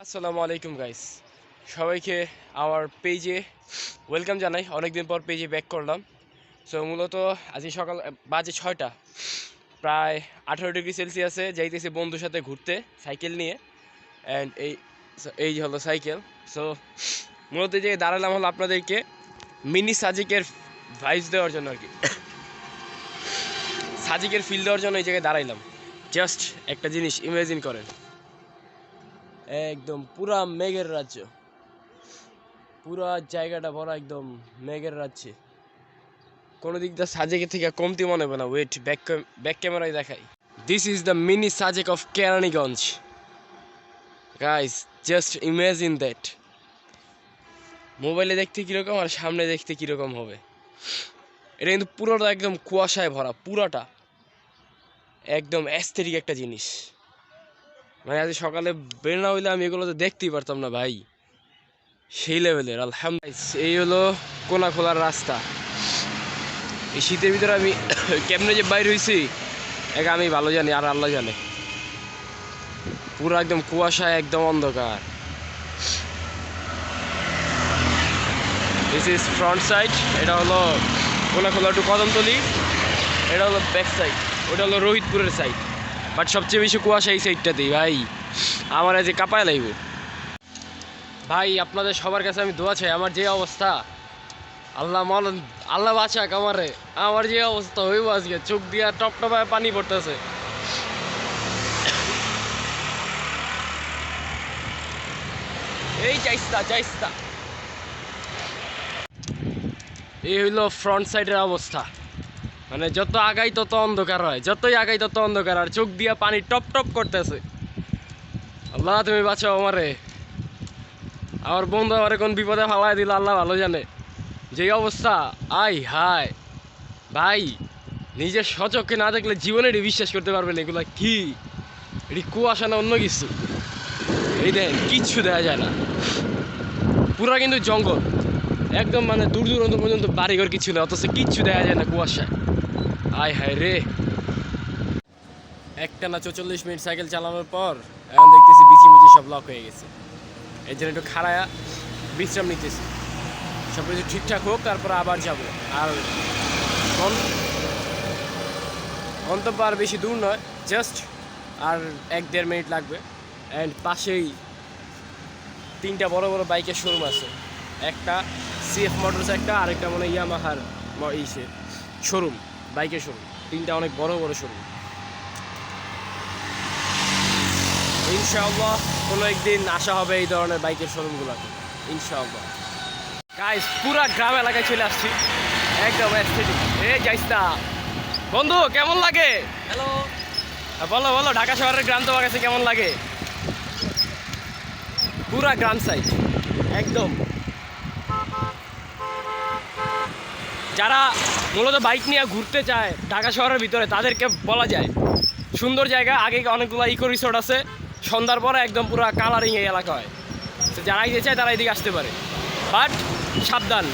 আসসালামু আলাইকুম গাইস, সবাইকে আমার পেজে ওয়েলকাম জানাই। অনেকদিন পর পেজে ব্যাক করলাম। সো মূলত আজকে সকাল বাজে 6টা, প্রায় 18 ডিগ্রি সেলসিয়াসে যাইতেছি বন্ধুর সাথে ঘুরতে সাইকেল নিয়ে। অ্যান্ড এই যে হলো সাইকেল। সো মূলত যে দাঁড়ালাম হলো আপনাদেরকে মিনি সাজিকের ভাইস দেওয়ার জন্য আর কি, সাজিকের ফিল দেওয়ার জন্য এই জায়গায় দাঁড়াইলাম। জাস্ট একটা জিনিস ইমাজিন করেন, একদম পুরা মেঘের রাজ্য, পুরা জায়গাটা ভরা একদম মেঘের রাজ্যে। কোনো দিক দিয়ে সাজেকের থেকে কমতি মনে হবে না। ওয়েট, ব্যাক ক্যামেরায় দেখাই। This is the mini Sajek of Keraniganj guys. Just imagine that. মোবাইলে দেখতে কীরকম আর সামনে দেখতে কীরকম হবে। এটা কিন্তু পুরোটা একদম কুয়াশায় ভরা, পুরাটা একদম অ্যাস্থেটিক একটা জিনিস। মানে আজ সকালে বের না হইলে আমি এগুলো তো দেখতেই পারতাম না ভাই, সেই লেভেলের। আলহামদুলিল্লাহ, এই হলো কোনা খোলার রাস্তা। এই শীতের ভিতরে আমি কেমনে যে বাইর হয়েছি এক আমি ভালো জানি, আর আল্লাহ জানে। পুরো একদম কুয়াশায়, একদম অন্ধকার। This is front side. এটা হলো কোনা খোলা টু কদমতলি। এটা হলো ব্যাক সাইড, ওটা হলো রোহিতপুরের সাইড। বাট সবচেয়ে বেশি কুয়াশা এই সাইডটাতেই ভাই। আমার আজ কাঁপায় লাগবে ভাই। আপনাদের সবার কাছে আমি দোয়া চাই। আমার যে অবস্থা, আল্লাহ বাঁচাক আমারে। আমার যে অবস্থা হইব আজকে, চোখ দিয়া টপ টপায় পানি পড়তেছে। এই চাইস্তা এই হইলো ফ্রন্ট সাইডের অবস্থা। মানে যত আগাই তত অন্ধকার হয়, যতই আগাই তত অন্ধকার, আর চোখ দিয়া পানি টপ টপ করতেছে। আল্লাহ তুমি বাঁচাও আমারে। আমার বন্ধু আমারে কোন বিপদে ফালাই দিল আল্লাহ ভালো জানে। যে অবস্থা, আই হায় ভাই, নিজের সচক্ষে না দেখলে জীবনে বিশ্বাস করতে পারবেন এগুলা কি। এটি কুয়াশা না অন্য কিছু। এই দেন, কিচ্ছু দেখা যায় না, পুরা কিন্তু জঙ্গল একদম। মানে দূর দূরান্ত পর্যন্ত বাড়িঘর কিছু না, অথচ কিচ্ছু দেখা যায় না কুয়াশায়। আয় হায় রে। একটানা 44 মিনিট সাইকেল চালানোর পর এখন দেখতেছি বিচি মিচি সব লক হয়ে গেছে। এই জন্য একটু খাড়ায়া বিশ্রাম নিতেছি। সব কিছু ঠিকঠাক হোক, তারপর আবার যাব। আর গন্তব্য আর বেশি দূর নয়, জাস্ট আর 1-1.5 মিনিট লাগবে। অ্যান্ড পাশেই 3টা বড় বড় বাইকের শোরুম আছে। একটা সিএফ মোটরস, একটা আরেকটা মনে ইয়ামাহার ইসে শোরুম, বাইকের শোরুম। 3টা অনেক বড় বড় শোরুম। ইনশাআল্লাহ কোনো একদিন আসা হবে এই ধরনের বাইকের শোরুমগুলোতে, ইনশাআল্লাহ। গাইস, পুরা গ্রাম এলাকায় চলে আসছি, একদম অ্যাস্থেটিক। যাইস্তা বন্ধু, কেমন লাগে? হ্যালো, বলো বলো, ঢাকা শহরের গ্রাম তোমার কাছে কেমন লাগে? পুরা গ্রাম সাইড একদম। যারা মূলত বাইক নিয়ে ঘুরতে চায় ঢাকা শহরের ভিতরে, তাদেরকে বলা যায় সুন্দর জায়গা। আগে অনেকগুলো ইকো রিসোর্ট আছে, সন্ধ্যার পরে একদম পুরো কালারিং এই এলাকা হয়। তো যারা যেতে চায় তারা এদিকে আসতে পারে। বাট সাবধান,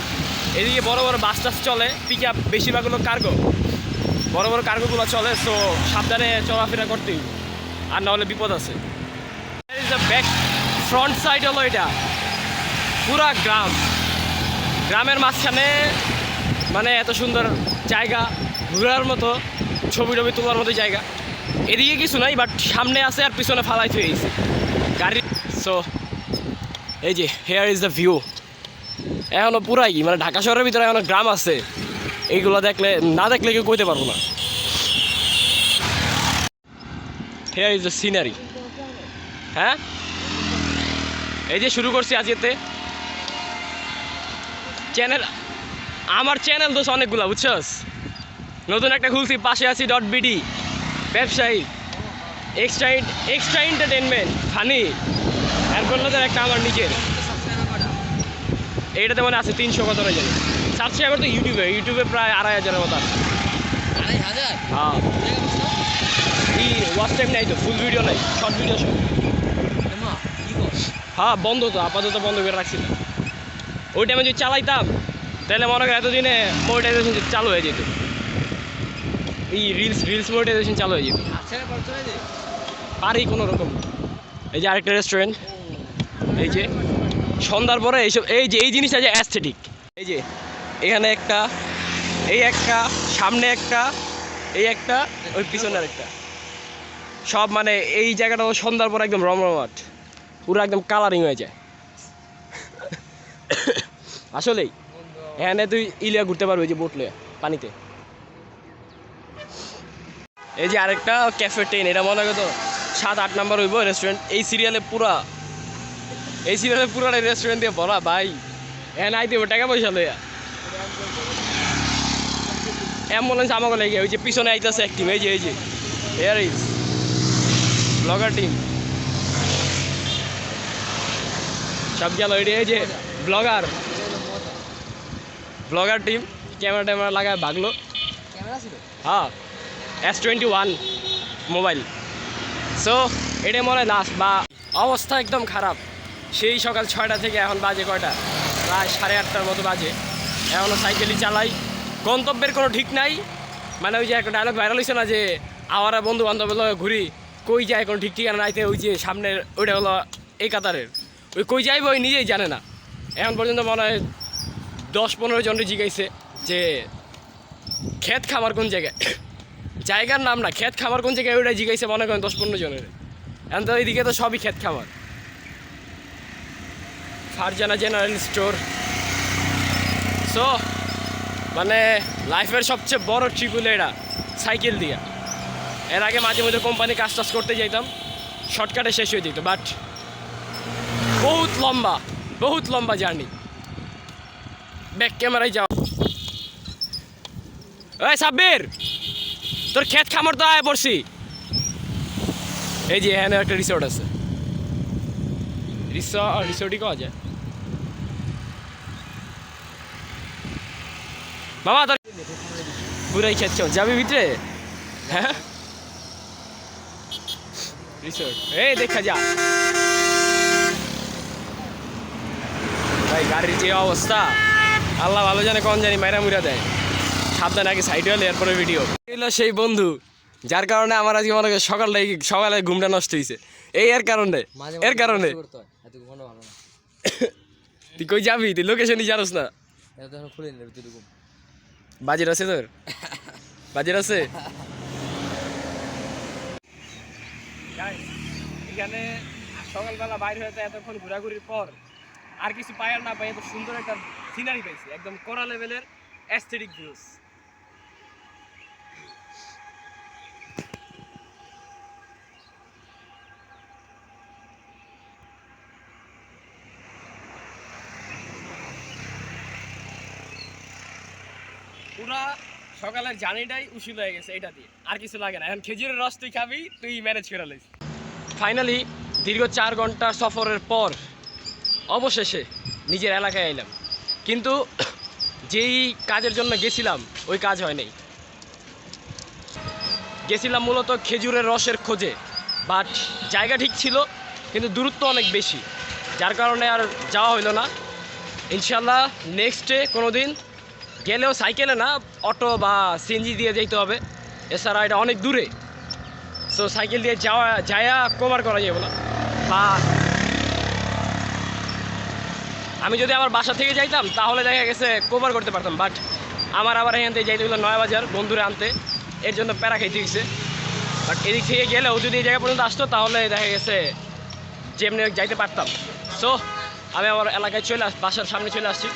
এদিকে বড় বড় বাস টাস চলে, পিক আপ, বেশিরভাগ হলো কার্গো, বড় বড় কার্গোগুলো চলে। সো সাবধানে চলাফেরা করতেই, আর না হলে বিপদ আছে। ব্যাক ফ্রন্ট সাইড হলো এটা, পুরা গ্রাম, গ্রামের মাঝখানে। মানে এত সুন্দর জায়গা, ঘোরার মতো, ছবি টবি তোলার মতো জায়গা। এদিকে কিছু নাই, বাট সামনে আছে আর পিছনে ফালাই থয়ে গেছে গাড়ি। সো এই যে হেয়ার ইজ দ্য ভিউ। এখনও পুরাই মানে ঢাকা শহরের ভিতরে এখনও গ্রাম আছে, এইগুলো দেখলে না দেখলে কেউ কইতে পারবো না। Hair is the scenery. হ্যাঁ, এই যে শুরু করছি আজকেতে চ্যানেল। আমার চ্যানেল দোষ অনেকগুলো, বুঝছস। নতুন একটা খুলছি, পাশে আছি .bd, ব্যবসায়ী, এক্সট্রা এন্টারটেনমেন্ট, ফানি। এরপর একটা আমার নিজের, এইটাতে মানে আছে 300 কত জানি সাবস্ক্রাইবার। তো ইউটিউবে প্রায় 2500-এর মতো আছে। 2500? হ্যাঁ, এই ওয়াচ টাইম নাই তো, ফুল ভিডিও নাই, শর্ট ভিডিও সব। হ্যাঁ, বন্ধ তো, আপাতত বন্ধ করে রাখছি না। ওই টাইমে যদি চালাইতাম তাহলে মনে করি এতদিনে মনিটাইজেশন চালু হয়ে যেত। এই রিলস মনিটাইজেশন চালু হয়ে যেত। পারি কোনো রকম। এই যে আরেকটা রেস্টুরেন্ট, এই যে সন্ধ্যার পরে এইসব এই জিনিসটা যে অ্যাস্থেটিক। এই যে এখানে একটা, এই একটা, সামনে একটা, এই একটা, ওই পিছনের একটা, সব মানে এই জায়গাটা সন্ধ্যার পর একদম রমরমাট, পুরো একদম কালারিং হয়ে যায়। আসলেই এখানে তুই ইলিয়া ঘুরতে পারবি যে বোট লিয়া পানিতে। এই যে আরেকটা ক্যাফে 10, এটা মনে করতো 7-8 নাম্বার হইব রেস্টুরেন্ট। এই সিরিয়ালে পুরা রেস্টুরেন্ট দিয়ে ভরা ভাই। এখানে আইতে টাকা পয়সা লইয়া অ্যাম্বুলেন্স আমাকে লেগে, ওই যে পিছনে আইতেছে এক টিম, এই যে হেয়ার ইজ ব্লগার টিম সব গেল। এই যে ব্লগার টিম ক্যামেরা লাগায় ভাগলো। হ্যাঁ, S21 মোবাইল। সো এটা মনে হয় লাস্ট বা অবস্থা একদম খারাপ। সেই সকাল 6টা থেকে এখন বাজে কয়টা, প্রায় 8:30টার মতো বাজে, এখনও সাইকেলই চালাই। গন্তব্যের কোনো ঠিক নাই। মানে ওই যে একটা ডায়লগ ভাইরাল হয়েছে না, যে আওয়ারা বন্ধু বান্ধবের লগে ঘুরি, কই যায় কোনো ঠিক ঠিকানা নাইতে। ওই যে সামনের ওইটা হলো এই কাতারের, ওই কই যাইব ওই নিজেই জানে না। এখন পর্যন্ত মনে হয় 10-15 জনের জিজ্ঞাসে যে ক্ষেত খামার কোন জায়গায়, জায়গার নাম না, ক্ষেত খামার কোন জায়গায় ওইটা জিজ্ঞাসে মনে করেন 10-15 জনের। এখন তো এইদিকে তো সবই ক্ষেত খামার। Farzana general store. সো মানে লাইফের সবচেয়ে বড় ট্রিপ হলো এটা, সাইকেল দিয়া। এর আগে মাঝে মধ্যে কোম্পানি কাজ টাজ করতে যাইতাম, শর্টকাটে শেষ হয়ে যেত, বাট বহুত লম্বা জার্নি। ব্যাক ক্যামেরায় যাও। ওই সাব্বির, তোর ক্ষেত খামার তো আয় পড়ছি। এই যে এখানে একটা রিসোর্ট আছে, রিসোর্টই কওয়া যায়। মামা তোর পুরাই ক্ষেত খামার, যাবি ভিতরে? হ্যাঁ, রিসোর্ট এই দেখা যা। ভাই গাড়ির যে অবস্থা, আল্লাহ ভালো জানে, কোন জানি মাইরা মুইরা দেয়। সাবধানে আগে সাইড হলে এরপরে ভিডিও। এগুলো সেই বন্ধু যার কারণে আমার আজকে মনে করি সকালে ঘুমটা নষ্ট হয়েছে। এর কারণে তুই কই যাবি? তুই লোকেশনই জানোস না। বাজেট আছে তোর? বাজেট আছে? এখানে সকালবেলা বাইরে হয়ে এতক্ষণ ঘোরাঘুরির পর আর কিছু পাই আর না পাই, এত সুন্দর একটা সিনারি পাইছি, একদম কড়া লেভেলের অ্যাস্থেটিক ভিউজ। পুরা সকালের জার্নিটাই উশিল হয়ে গেছে এটা দিয়ে, আর কিছু লাগে না। এখন খেজুরের রস তুই খাবি, তুই ম্যানেজ করে লাইস। ফাইনালি দীর্ঘ 4 ঘন্টা সফরের পর অবশেষে নিজের এলাকায় এলাম, কিন্তু যেই কাজের জন্য গেছিলাম ওই কাজ হয় নাই। গেছিলাম মূলত খেজুরের রসের খোঁজে, বাট জায়গা ঠিক ছিল কিন্তু দূরত্ব অনেক বেশি, যার কারণে আর যাওয়া হইলো না। ইনশাল্লাহ নেক্সট ডে কোনো দিন গেলেও সাইকেলে না, অটো বা সিএনজি দিয়ে যেতে হবে, এছাড়া এটা অনেক দূরে। সো সাইকেল দিয়ে যাওয়া কভার করা যাবে না। বা আমি যদি আমার বাসা থেকে যাইতাম তাহলে দেখা গেছে কভার করতে পারতাম, বাট আমার আবার এখান থেকে যাইতে হলো 9 বাজার বন্ধুরে আনতে, এর জন্য প্যারা খাইতে গেছে। বাট এদিক থেকে গেলেও যদি এই জায়গা পর্যন্ত আসতো তাহলে দেখা গেছে যেমনি যাইতে পারতাম। সো আমি আমার এলাকায় বাসার সামনে চলে আসছি।